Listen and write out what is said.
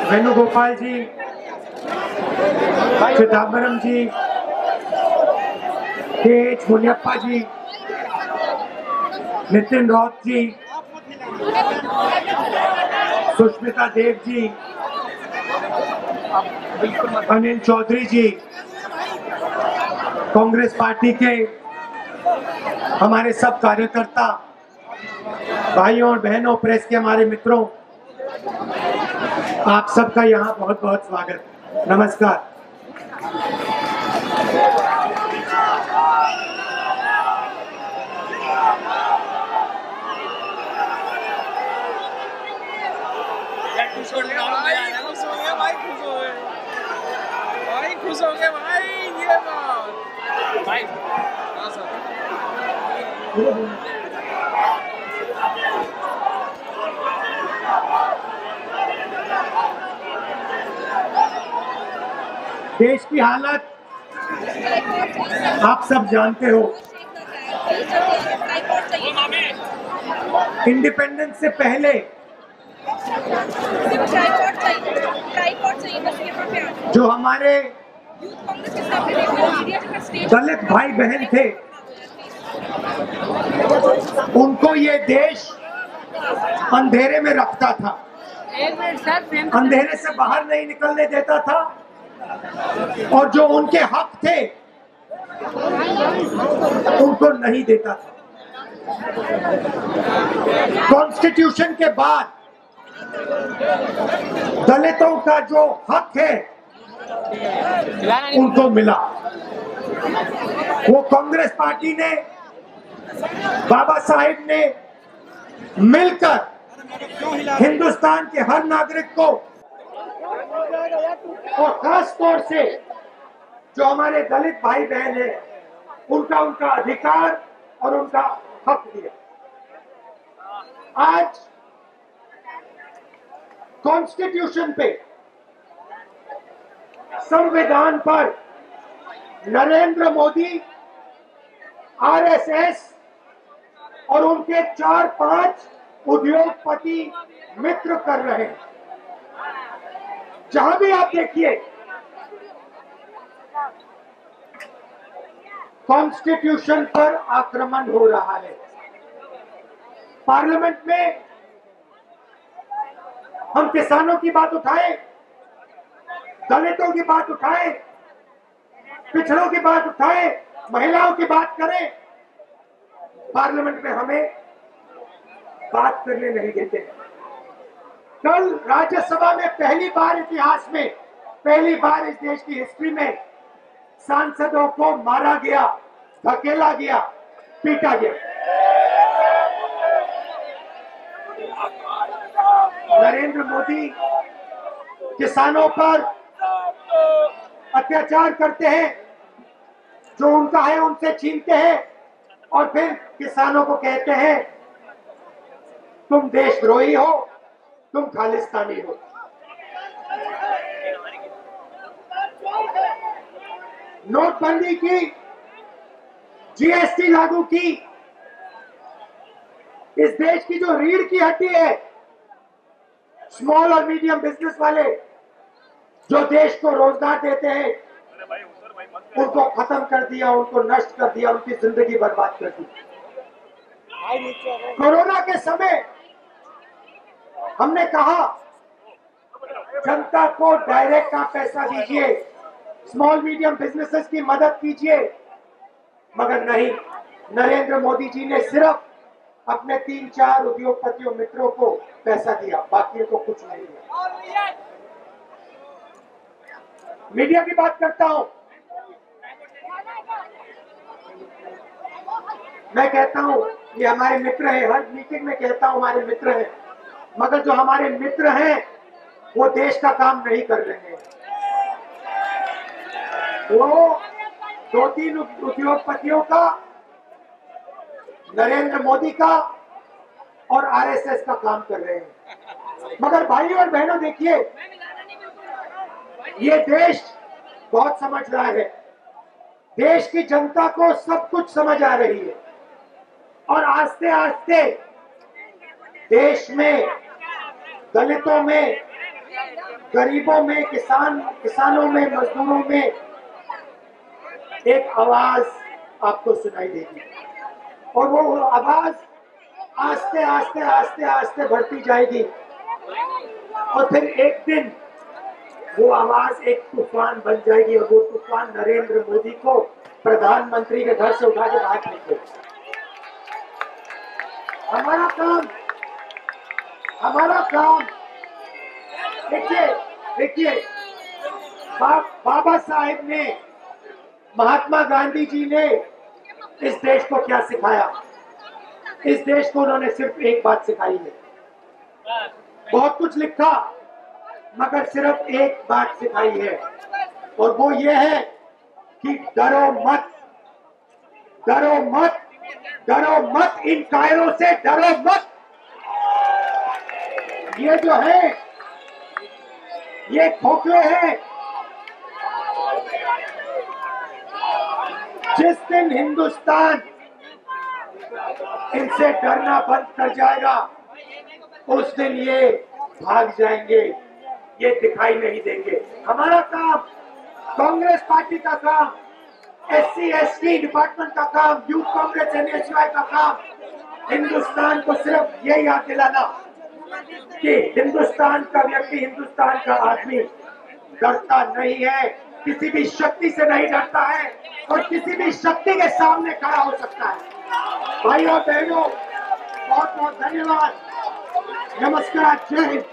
वेणुगोपाल जी, चिदम्बरम जी, के मुनियप्पा जी, नितिन राउत जी, सुष्मिता देव जी, अनिल चौधरी जी, कांग्रेस पार्टी के हमारे सब कार्यकर्ता भाइयों और बहनों, प्रेस के हमारे मित्रों, आप सबका यहाँ बहुत बहुत स्वागत। नमस्कार। खुश हो गए भाई, ये बात भाई। हाँ सर। देश की हालत आप सब जानते हो। इंडिपेंडेंस से पहले जो हमारे दलित भाई बहन थे, उनको ये देश अंधेरे में रखता था, अंधेरे से बाहर नहीं निकलने देता था, और जो उनके हक थे उनको नहीं देता था। कॉन्स्टिट्यूशन के बाद दलितों का जो हक है उनको मिला। वो कांग्रेस पार्टी ने, बाबा साहेब ने मिलकर हिंदुस्तान के हर नागरिक को, और खास तौर से जो हमारे दलित भाई बहन हैं, उनका अधिकार और उनका हक दिया। आज कॉन्स्टिट्यूशन पे, संविधान पर नरेंद्र मोदी, आरएसएस और उनके 4-5 उद्योगपति मित्र कर रहे हैं। जहां भी आप देखिए, कॉन्स्टिट्यूशन पर आक्रमण हो रहा है। पार्लियामेंट में हम किसानों की बात उठाएं, दलितों की बात उठाएं, पिछड़ों की बात उठाएं, महिलाओं की बात करें, पार्लियामेंट में हमें बात करने नहीं देते। कल राज्यसभा में पहली बार इतिहास में, पहली बार इस देश की हिस्ट्री में सांसदों को मारा गया, धकेला गया, पीटा गया। नरेंद्र मोदी किसानों पर अत्याचार करते हैं, जो उनका है उनसे छीनते हैं, और फिर किसानों को कहते हैं तुम देशद्रोही हो, तुम खालिस्तानी हो। नोटबंदी की, जीएसटी लागू की, इस देश की जो रीढ़ की हड्डी है, स्मॉल और मीडियम बिजनेस वाले, जो देश को रोजगार देते हैं, उनको खत्म कर दिया, उनको नष्ट कर दिया, उनकी जिंदगी बर्बाद कर दी। कोरोना के समय हमने कहा जनता को डायरेक्ट का पैसा दीजिए, स्मॉल मीडियम बिजनेसेस की मदद कीजिए, मगर नहीं, नरेंद्र मोदी जी ने सिर्फ अपने 3-4 उद्योगपतियों मित्रों को पैसा दिया, बाकी को कुछ नहीं दिया। मीडिया की बात करता हूं, मैं कहता हूं ये हमारे मित्र हैं, हर मीटिंग में कहता हूं हमारे मित्र हैं, मगर जो हमारे मित्र हैं वो देश का काम नहीं कर रहे हैं। वो 2-3 उद्योगपतियों का, नरेंद्र मोदी का और आरएसएस का काम कर रहे हैं। मगर भाइयों और बहनों देखिए, ये देश बहुत समझदार है, देश की जनता को सब कुछ समझ आ रही है, और आस्ते आस्ते देश में दलितों में गरीबों में, किसानों में, मजदूरों में एक आवाज आपको सुनाई देगी और वो आवाज आस्ते आस्ते आस्ते आस्ते बढ़ती जाएगी और फिर एक दिन वो आवाज एक तूफान बन जाएगी और वो तूफान नरेंद्र मोदी को प्रधानमंत्री के घर से उठा के बाहर फेंकेगा। हमारा काम देखिए बाबा साहेब ने, महात्मा गांधी जी ने इस देश को क्या सिखाया? इस देश को उन्होंने सिर्फ एक बात सिखाई है। बहुत कुछ लिखा मगर सिर्फ एक बात सिखाई है और वो ये है कि डरो मत, डरो मत, डरो मत, इन कायरों से डरो मत। ये जो है ये खोखले हैं। जिस दिन हिंदुस्तान इनसे डरना बंद कर जाएगा उस दिन ये भाग जाएंगे, ये दिखाई नहीं देंगे। हमारा काम, कांग्रेस पार्टी का काम, SC ST डिपार्टमेंट का काम, यूथ कांग्रेस NSY का काम हिंदुस्तान को सिर्फ ये याद दिलाना कि हिंदुस्तान का व्यक्ति, हिंदुस्तान का आदमी डरता नहीं है, किसी भी शक्ति से नहीं डरता है और किसी भी शक्ति के सामने खड़ा हो सकता है। भाइयों बहनों, बहुत बहुत धन्यवाद। नमस्कार, जय हिंद।